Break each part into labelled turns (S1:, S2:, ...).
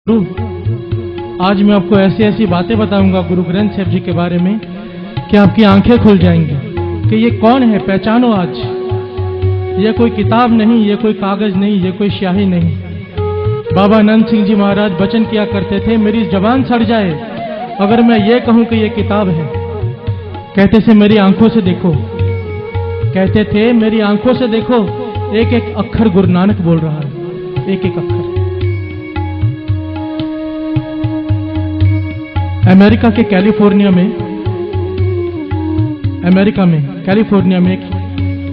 S1: आज मैं आपको ऐसी ऐसी बातें बताऊंगा गुरु ग्रंथ साहिब जी के बारे में कि आपकी आंखें खुल जाएंगी कि ये कौन है, पहचानो आज। ये कोई किताब नहीं, ये कोई कागज नहीं, ये कोई स्याही नहीं। बाबा आनंद सिंह जी महाराज वचन किया करते थे, मेरी जबान सड़ जाए अगर मैं ये कहूं कि ये किताब है। कहते थे मेरी आंखों से देखो, कहते थे मेरी आंखों से देखो, एक एक अक्षर गुरु नानक बोल रहा है, एक एक अक्षर। अमेरिका के कैलिफोर्निया में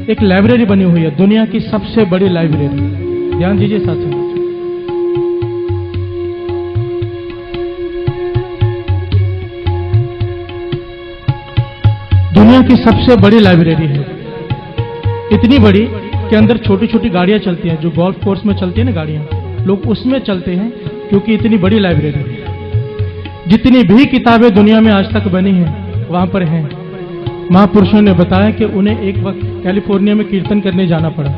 S1: एक लाइब्रेरी बनी हुई है, दुनिया की सबसे बड़ी लाइब्रेरी। ध्यान दीजिए साथियों, दुनिया की सबसे बड़ी लाइब्रेरी है। इतनी बड़ी कि अंदर छोटी छोटी गाड़ियां चलती हैं, जो गोल्फ कोर्स में चलती है ना गाड़ियां, लोग उसमें चलते हैं क्योंकि इतनी बड़ी लाइब्रेरी है। जितनी भी किताबें दुनिया में आज तक बनी हैं वहां पर हैं। महापुरुषों ने बताया कि उन्हें एक वक्त कैलिफोर्निया में कीर्तन करने जाना पड़ा,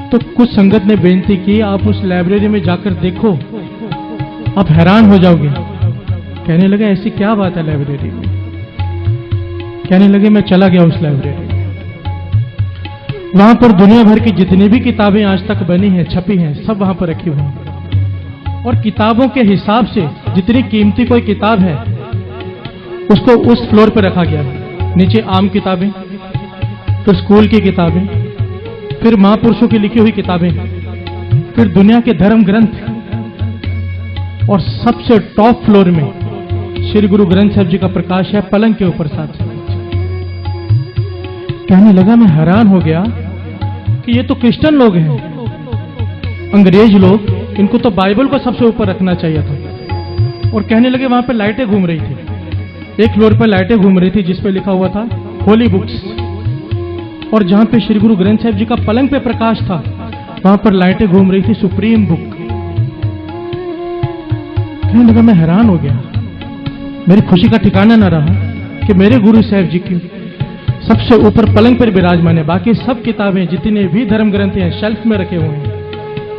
S1: तो कुछ संगत ने बेनती की आप उस लाइब्रेरी में जाकर देखो, आप हैरान हो जाओगे। कहने लगे ऐसी क्या बात है लाइब्रेरी में। कहने लगे मैं चला गया उस लाइब्रेरी में, वहां पर दुनिया भर की जितनी भी किताबें आज तक बनी हैं, छपी हैं, सब वहां पर रखी हुई हैं। और किताबों के हिसाब से जितनी कीमती कोई किताब है उसको उस फ्लोर पर रखा गया है। नीचे आम किताबें, फिर स्कूल की किताबें, फिर महापुरुषों की लिखी हुई किताबें, फिर दुनिया के धर्म ग्रंथ, और सबसे टॉप फ्लोर में श्री गुरु ग्रंथ साहिब जी का प्रकाश है, पलंग के ऊपर साथ। कहने लगा मैं हैरान हो गया कि ये तो क्रिश्चियन लोग हैं, अंग्रेज लोग, इनको तो बाइबल को सबसे ऊपर रखना चाहिए था। और कहने लगे वहां पर लाइटें घूम रही थी, एक फ्लोर पर लाइटें घूम रही थी जिस पे लिखा हुआ था होली बुक्स, और जहां पे श्री गुरु ग्रंथ साहिब जी का पलंग पे प्रकाश था वहां पर लाइटें घूम रही थी सुप्रीम बुक। कहने लगा मैं हैरान हो गया, मेरी खुशी का ठिकाना न रहा कि मेरे गुरु साहिब जी की सबसे ऊपर पलंग पर विराजमान है। बाकी सब किताबें जितने भी धर्म ग्रंथ हैं शेल्फ में रखे हुए हैं,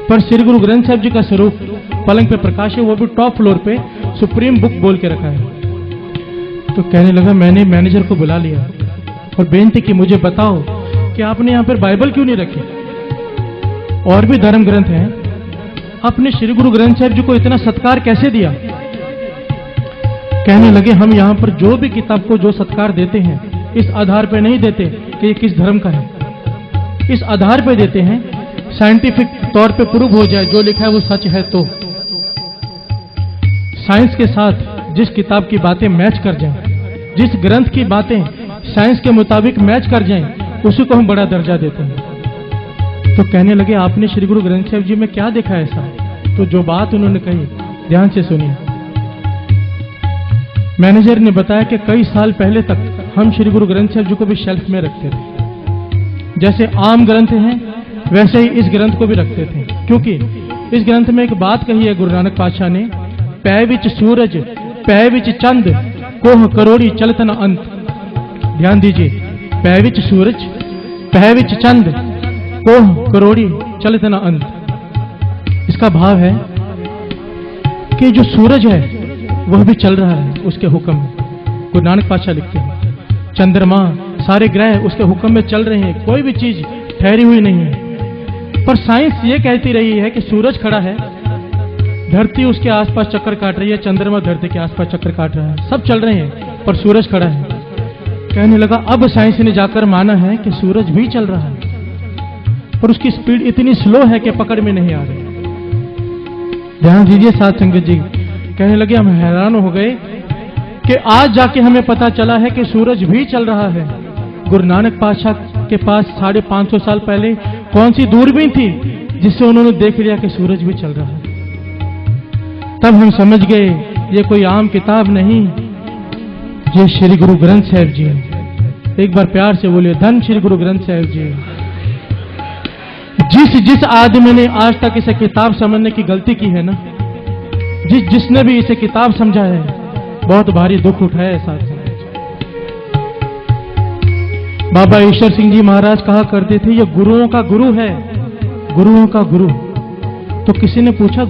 S1: पर श्री गुरु ग्रंथ साहिब जी का स्वरूप पलंग पे प्रकाश है, वो भी टॉप फ्लोर पे सुप्रीम बुक बोल के रखा है। तो कहने लगा मैंने मैनेजर को बुला लिया और बेनती की मुझे बताओ कि आपने यहां पर बाइबल क्यों नहीं रखी, और भी धर्म ग्रंथ हैं, आपने श्री गुरु ग्रंथ साहिब जी को इतना सत्कार कैसे दिया। कहने लगे हम यहां पर जो भी किताब को जो सत्कार देते हैं इस आधार पर नहीं देते कि ये किस धर्म का है, इस आधार पर देते हैं साइंटिफिक तौर पे प्रूव हो जाए जो लिखा है वो सच है। तो साइंस के साथ जिस किताब की बातें मैच कर जाएं, जिस ग्रंथ की बातें साइंस के मुताबिक मैच कर जाएं, उसी को हम बड़ा दर्जा देते हैं। तो कहने लगे आपने श्री गुरु ग्रंथ साहिब जी में क्या देखा ऐसा। तो जो बात उन्होंने कही ध्यान से सुनिए। मैनेजर ने बताया कि कई साल पहले तक हम श्री गुरु ग्रंथ साहिब जी को भी शेल्फ में रखते थे, जैसे आम ग्रंथ हैं वैसे ही इस ग्रंथ को भी रखते थे, क्योंकि इस ग्रंथ में एक बात कही है गुरु नानक पातशाह ने, पै विच सूरज पै विच चंद कोह करोड़ी चलत न अंत। ध्यान दीजिए, पै विच सूरज पै विच चंद कोह करोड़ी चलत न अंत। इसका भाव है कि जो सूरज है वह भी चल रहा है उसके हुक्म में। गुरु नानक पातशाह लिखते हैं चंद्रमा सारे ग्रह उसके हुक्म में चल रहे हैं, कोई भी चीज ठहरी हुई नहीं है। पर साइंस ये कहती रही है कि सूरज खड़ा है, धरती उसके आसपास चक्कर काट रही है, चंद्रमा धरती के आसपास चक्कर काट रहा है, सब चल रहे हैं पर सूरज खड़ा है। कहने लगा अब साइंस ने जाकर माना है कि सूरज भी चल रहा है, पर उसकी स्पीड इतनी स्लो है कि पकड़ में नहीं आ रही। ध्यान दीजिए साथ संगत जी। कहने लगे हम हैरान हो गए कि आज जाके हमें पता चला है कि सूरज भी चल रहा है। गुरु नानक पातशाह के पास 550 साल पहले कौन सी दूरबीन थी जिससे उन्होंने देख लिया कि सूरज भी चल रहा है। तब हम समझ गए ये कोई आम किताब नहीं, ये श्री गुरु ग्रंथ साहिब जी है। एक बार प्यार से बोलिए धन श्री गुरु ग्रंथ साहिब जी। जिस आदमी ने आज तक इसे किताब समझने की गलती की है ना, जिसने भी इसे किताब समझा है बहुत भारी दुख उठाया है साथ। बाबा ईश्वर सिंह जी महाराज कहा करते थे ये गुरुओं का गुरु है, गुरुओं का गुरु। तो किसी ने पूछा